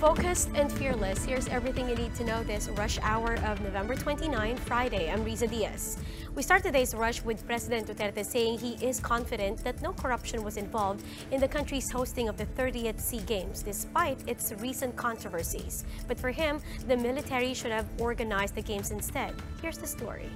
Focused and fearless, here's everything you need to know this rush hour of November 29, Friday. I'm Riza Diaz. We start today's rush with President Duterte saying he is confident that no corruption was involved in the country's hosting of the 30th SEA Games, despite its recent controversies. But for him, the military should have organized the games instead. Here's the story.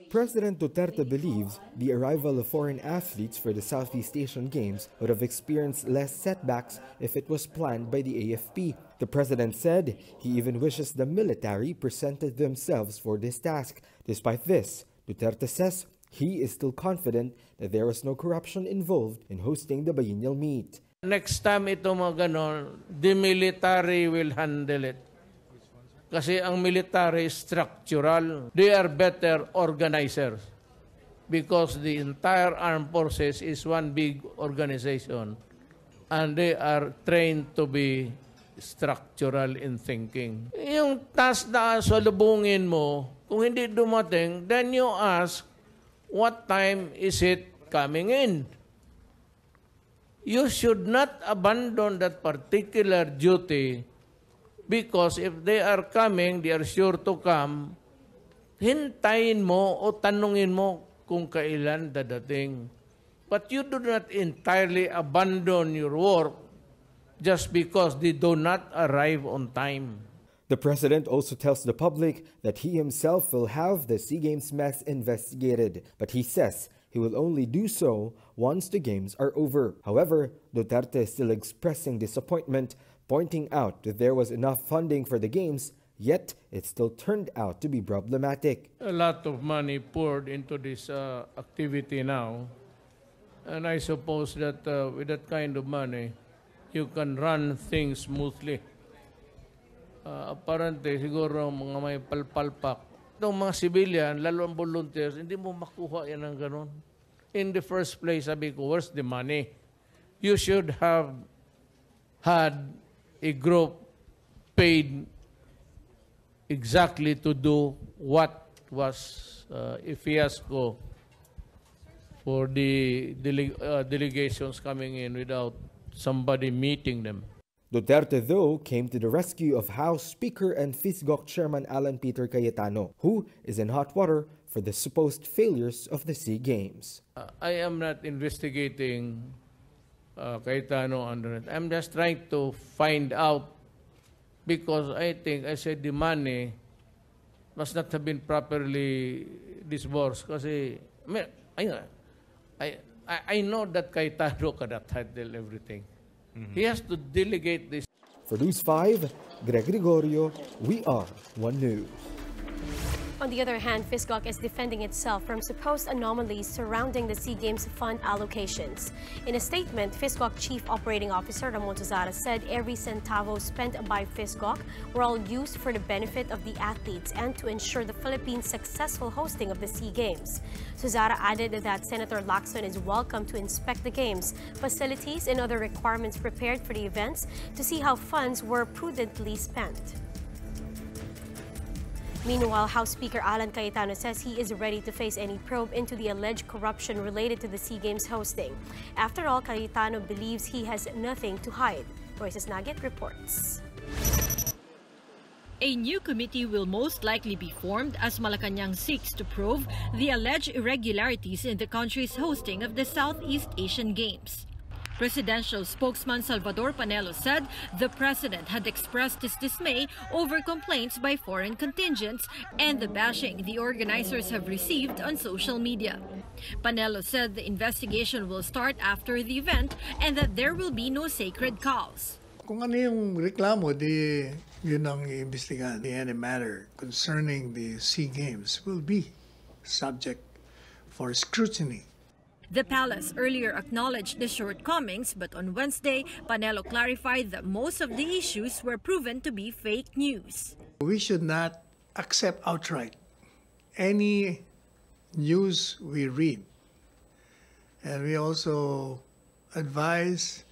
President Duterte believes the arrival of foreign athletes for the Southeast Asian Games would have experienced less setbacks if it was planned by the AFP. The president said he even wishes the military presented themselves for this task. Despite this, Duterte says he is still confident that there was no corruption involved in hosting the biennial meet. Next time ito mga ganon, the military will handle it. Kasi ang military is structural. They are better organizers because the entire armed forces is one big organization and they are trained to be structural in thinking. Yung task na salubungin mo, kung hindi dumating, then you ask, what time is it coming in? You should not abandon that particular duty because if they are coming, they are sure to come. Hintayin mo o tanungin mo kung kailan dadating. But you do not entirely abandon your work just because they do not arrive on time. The president also tells the public that he himself will have the SEA Games mess investigated, but he says he will only do so once the games are over. However, Duterte is still expressing disappointment, pointing out that there was enough funding for the games, yet it still turned out to be problematic. A lot of money poured into this activity now, and I suppose that with that kind of money, you can run things smoothly. Apparently, siguro mga may palpalpak. Itong mga civilian, lalo ang volunteers, hindi mo makuha yan ng ganun. In the first place, sabi ko, where's the money? You should have had a group paid exactly to do what was a fiasco for the delegations coming in without somebody meeting them. Duterte, though, came to the rescue of House Speaker and FISGOC Chairman Alan Peter Cayetano, who is in hot water for the supposed failures of the SEA Games. I am not investigating Cayetano under it. I'm just trying to find out because I think I said the money must not have been properly disbursed. Kasi I know that Cayetano cannot handle everything. He has to delegate this. For News 5, Greg Gregorio, we are One News. On the other hand, FISGOC is defending itself from supposed anomalies surrounding the SEA Games fund allocations. In a statement, FISGOC Chief Operating Officer Ramon Tuzara said every centavo spent by FISGOC were all used for the benefit of the athletes and to ensure the Philippines' successful hosting of the SEA Games. Tuzara added that Senator Lacson is welcome to inspect the Games, facilities and other requirements prepared for the events to see how funds were prudently spent. Meanwhile, House Speaker Alan Cayetano says he is ready to face any probe into the alleged corruption related to the SEA Games hosting. After all, Cayetano believes he has nothing to hide. Royces Nugget reports. A new committee will most likely be formed as Malacanang seeks to probe the alleged irregularities in the country's hosting of the Southeast Asian Games. Presidential spokesman Salvador Panelo said the president had expressed his dismay over complaints by foreign contingents and the bashing the organizers have received on social media. Panelo said the investigation will start after the event and that there will be no sacred cows. Kung ano yung reklamo, yun ang iimbestigahan. Any matter concerning the SEA Games will be subject for scrutiny. The palace earlier acknowledged the shortcomings, but on Wednesday, Panelo clarified that most of the issues were proven to be fake news. We should not accept outright any news we read. And we also advise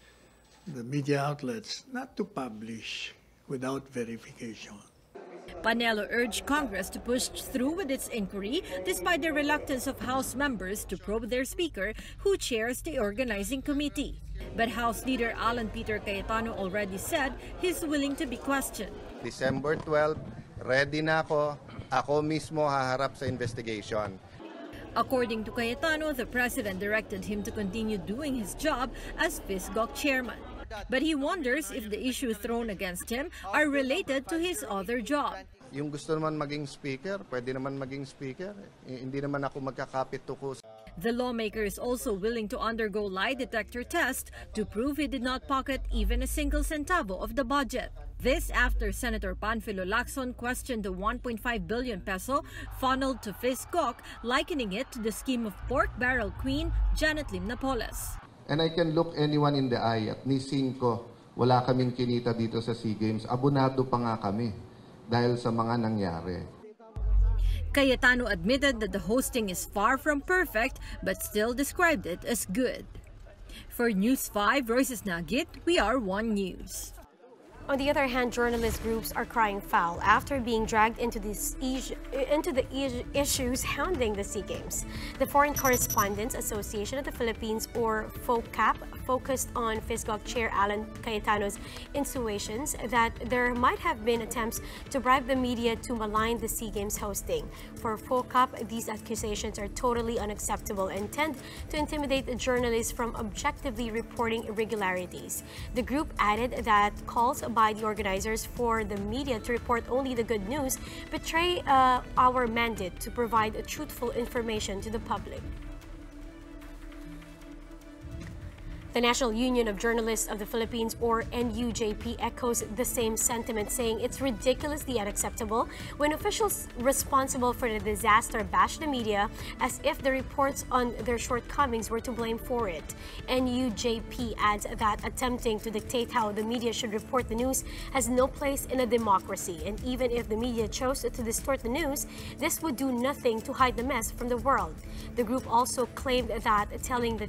the media outlets not to publish without verification. Panelo urged Congress to push through with its inquiry despite the reluctance of House members to probe their Speaker, who chairs the organizing committee. But House Leader Alan Peter Cayetano already said he's willing to be questioned. December 12, ready na ako. Ako mismo haharap sa investigation. According to Cayetano, the president directed him to continue doing his job as FISGOC chairman. But he wonders if the issues thrown against him are related to his other job. Yung gusto naman maging speaker, pwede naman maging speaker. Hindi naman ako magkakapit tuko. The lawmaker is also willing to undergo lie detector test to prove he did not pocket even a single centavo of the budget. This after Senator Panfilo Lacson questioned the 1.5 billion peso funneled to FISGOC, likening it to the scheme of pork barrel queen Janet Lim Napoles. And I can look anyone in the eye at ni Cinco, wala kaming kinita dito sa SEA Games. Abonado pa nga kami dahil sa mga nangyari. Cayetano admitted that the hosting is far from perfect but still described it as good. For News 5, Royces Nagit, we are One News. On the other hand, journalist groups are crying foul after being dragged into the issues hounding the SEA Games. The Foreign Correspondents Association of the Philippines, or FOCAP, focused on FISGOC Chair Alan Cayetano's insinuations that there might have been attempts to bribe the media to malign the SEA Games hosting. For FOCAP, these accusations are totally unacceptable and tend to intimidate the journalists from objectively reporting irregularities. The group added that calls by the organizers for the media to report only the good news betray our mandate to provide truthful information to the public. The National Union of Journalists of the Philippines, or NUJP, echoes the same sentiment, saying it's ridiculously unacceptable when officials responsible for the disaster bash the media as if the reports on their shortcomings were to blame for it. NUJP adds that attempting to dictate how the media should report the news has no place in a democracy, and even if the media chose to distort the news, this would do nothing to hide the mess from the world. The group also claimed that telling the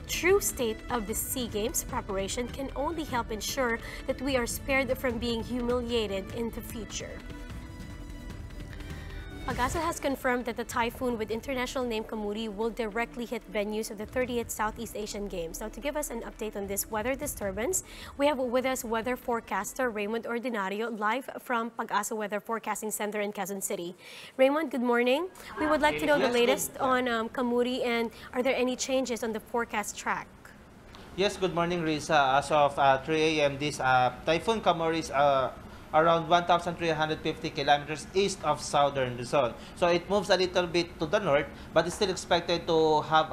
true state of the SEA Games preparation can only help ensure that we are spared from being humiliated in the future. Pag-asa has confirmed that the typhoon with international name Kamuri will directly hit venues of the 30th Southeast Asian Games. Now, to give us an update on this weather disturbance, we have with us weather forecaster Raymond Ordinario live from Pag-asa Weather Forecasting Center in Quezon City. Raymond, good morning. We would like to know the latest on Kamuri, and are there any changes on the forecast track? Yes, good morning, Risa. As of 3 a.m., this Typhoon Kamuri is around 1,350 kilometers east of southern Luzon. So it moves a little bit to the north, but it's still expected to have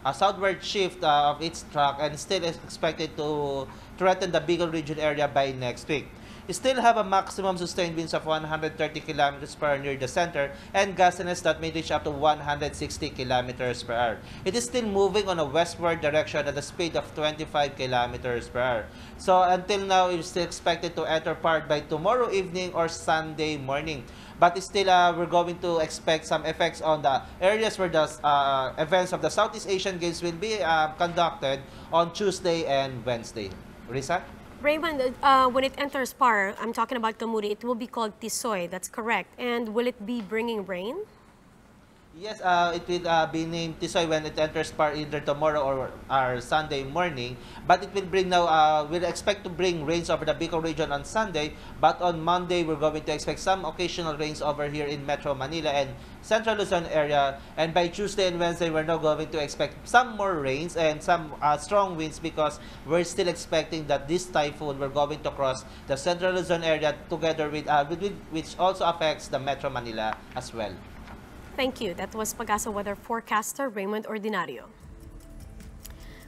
a southward shift of its track and still is expected to threaten the Bicol region area by next week. It still have a maximum sustained winds of 130 kilometers per hour near the center and gustiness that may reach up to 160 kilometers per hour. It is still moving on a westward direction at a speed of 25 kilometers per hour. So until now, it's still expected to enter port by tomorrow evening or Sunday morning. But still, we're going to expect some effects on the areas where the events of the Southeast Asian Games will be conducted on Tuesday and Wednesday. Risa? Raymond, when it enters PAR, I'm talking about Kamuri, it will be called Tisoy, that's correct. And will it be bringing rain? Yes, it will be named Tisoy when it enters PAR either tomorrow or Sunday morning. But it will bring now, we'll expect to bring rains over the Bicol region on Sunday. But on Monday, we're going to expect some occasional rains over here in Metro Manila and Central Luzon area. And by Tuesday and Wednesday, we're now going to expect some more rains and some strong winds because we're still expecting that this typhoon we're going to cross the Central Luzon area together with which also affects the Metro Manila as well. Thank you. That was Pag-asa weather forecaster Raymond Ordinario.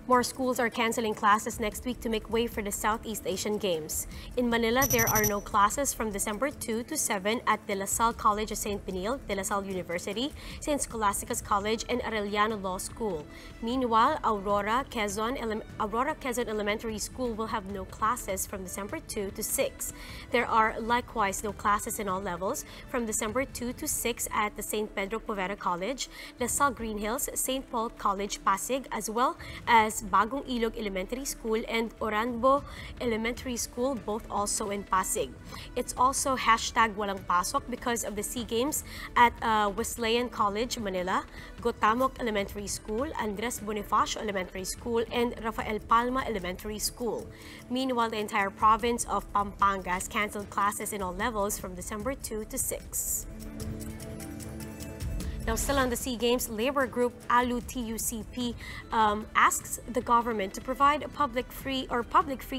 More schools are canceling classes next week to make way for the Southeast Asian Games. In Manila, there are no classes from December 2 to 7 at De La Salle College of St. Benil, De La Salle University, St. Scholasticus College, and Arellano Law School. Meanwhile, Aurora Quezon Elementary School will have no classes from December 2 to 6. There are likewise no classes in all levels from December 2 to 6 at the St. Pedro Poveda College, La Salle Green Hills, St. Paul College Pasig, as well as plus Bagong Ilog Elementary School and Oranbo Elementary School, both also in Pasig. It's also hashtag Walang Pasok because of the SEA Games at Wesleyan College, Manila, Gotamok Elementary School, Andres Bonifacio Elementary School, and Rafael Palma Elementary School. Meanwhile, the entire province of Pampanga has canceled classes in all levels from December 2 to 6. Now, still on the SEA Games, labor group ALU-TUCP asks the government to provide a public free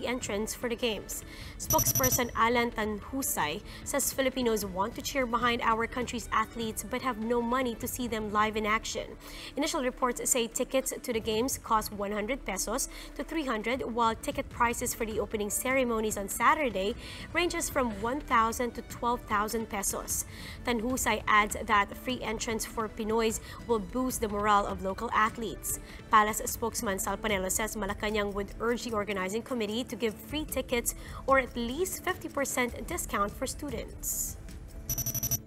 entrance for the Games. Spokesperson Alan Tanhusay says Filipinos want to cheer behind our country's athletes but have no money to see them live in action. Initial reports say tickets to the Games cost 100 pesos to 300, while ticket prices for the opening ceremonies on Saturday ranges from 1,000 to 12,000 pesos. Tanhusay adds that free entrance for Pinoys will boost the morale of local athletes. Palace spokesman Sal Panelo says Malacanang would urge the organizing committee to give free tickets or at least 50% discount for students.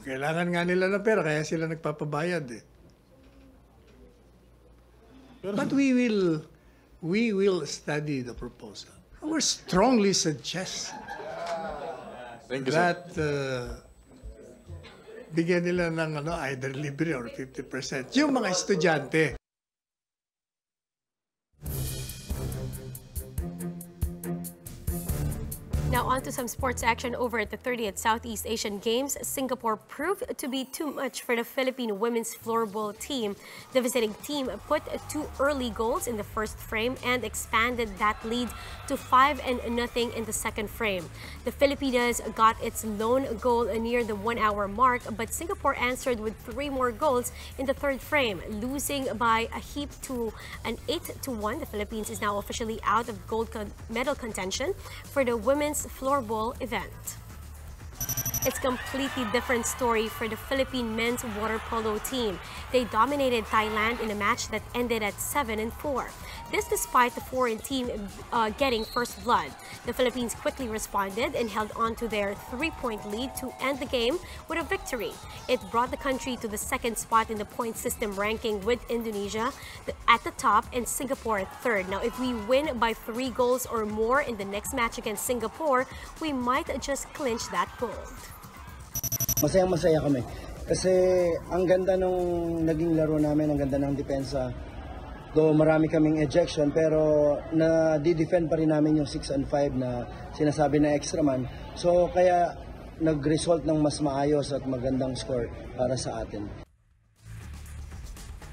Kailangan nga nila ng pera, kaya sila nagpapabayad eh. But we will study the proposal. We strongly suggest that bigyan nila ng either libre or 50%. Yung mga estudyante. Now on to some sports action over at the 30th Southeast Asian Games. Singapore proved to be too much for the Philippine women's floorball team. The visiting team put 2 early goals in the first frame and expanded that lead to 5-0 in the second frame. The Filipinas got its lone goal near the 1-hour mark, but Singapore answered with 3 more goals in the third frame, losing by a heap to an 8-1. The Philippines is now officially out of gold medal contention for the women's floorball event. It's a completely different story for the Philippine men's water polo team. They dominated Thailand in a match that ended at 7-4. This despite the foreign team getting first blood. The Philippines quickly responded and held on to their 3-point lead to end the game with a victory. It brought the country to the second spot in the point system ranking, with Indonesia at the top and Singapore at third. Now, if we win by 3 goals or more in the next match against Singapore, we might just clinch that gold. Masayang-masaya kami kasi ang ganda nung naging laro namin, ang ganda ng depensa. Though marami kaming ejection, pero na-defend pa rin namin yung 6-5 na sinasabi na extra man. So kaya nag-result ng mas maayos at magandang score para sa atin.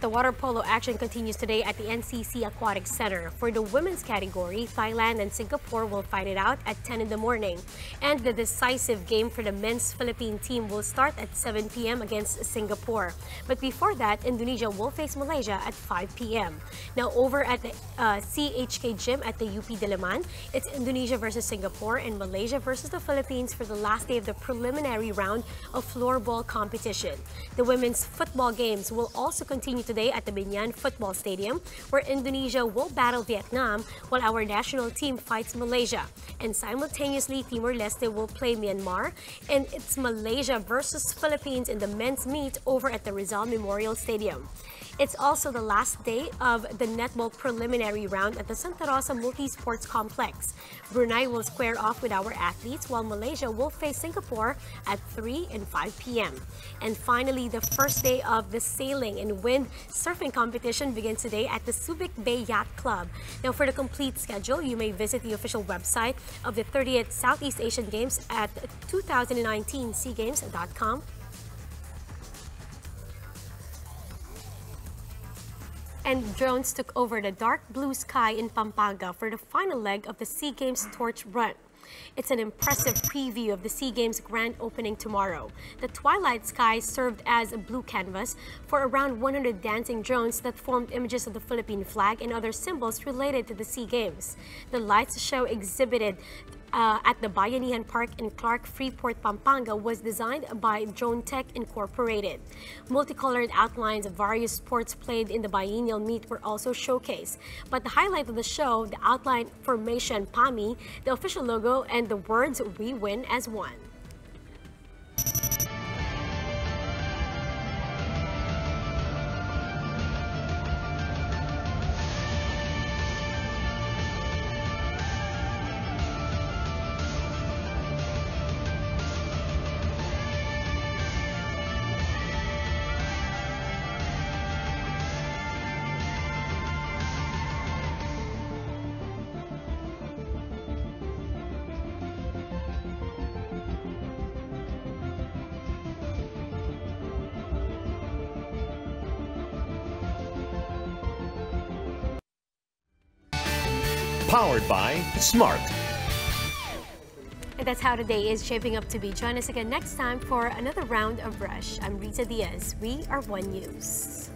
The water polo action continues today at the NCC Aquatic Center. For the women's category, Thailand and Singapore will fight it out at 10 in the morning. And the decisive game for the men's Philippine team will start at 7 p.m. against Singapore. But before that, Indonesia will face Malaysia at 5 p.m. Now, over at the CHK Gym at the UP Diliman, it's Indonesia versus Singapore and Malaysia versus the Philippines for the last day of the preliminary round of floorball competition. The women's football games will also continue today at the Binyan Football Stadium, where Indonesia will battle Vietnam while our national team fights Malaysia. And simultaneously, Timor-Leste will play Myanmar, and it's Malaysia versus Philippines in the men's meet over at the Rizal Memorial Stadium. It's also the last day of the netball preliminary round at the Santa Rosa Multi-Sports Complex. Brunei will square off with our athletes, while Malaysia will face Singapore at 3 and 5 p.m. And finally, the first day of the sailing and wind surfing competition begins today at the Subic Bay Yacht Club. Now, for the complete schedule, you may visit the official website of the 30th Southeast Asian Games at 2019seagames.com. And drones took over the dark blue sky in Pampanga for the final leg of the SEA Games torch run. It's an impressive preview of the SEA Games grand opening tomorrow. The twilight sky served as a blue canvas for around 100 dancing drones that formed images of the Philippine flag and other symbols related to the SEA Games. The lights show exhibited at the Bayanihan Park in Clark, Freeport, Pampanga was designed by Drone Tech Incorporated. Multicolored outlines of various sports played in the biennial meet were also showcased. But the highlight of the show, the outline formation PAMI, the official logo, and the words "We win as one." Powered by Smart. And that's how today is shaping up to be. Join us again next time for another round of Rush. I'm Rita Diaz. We are One News.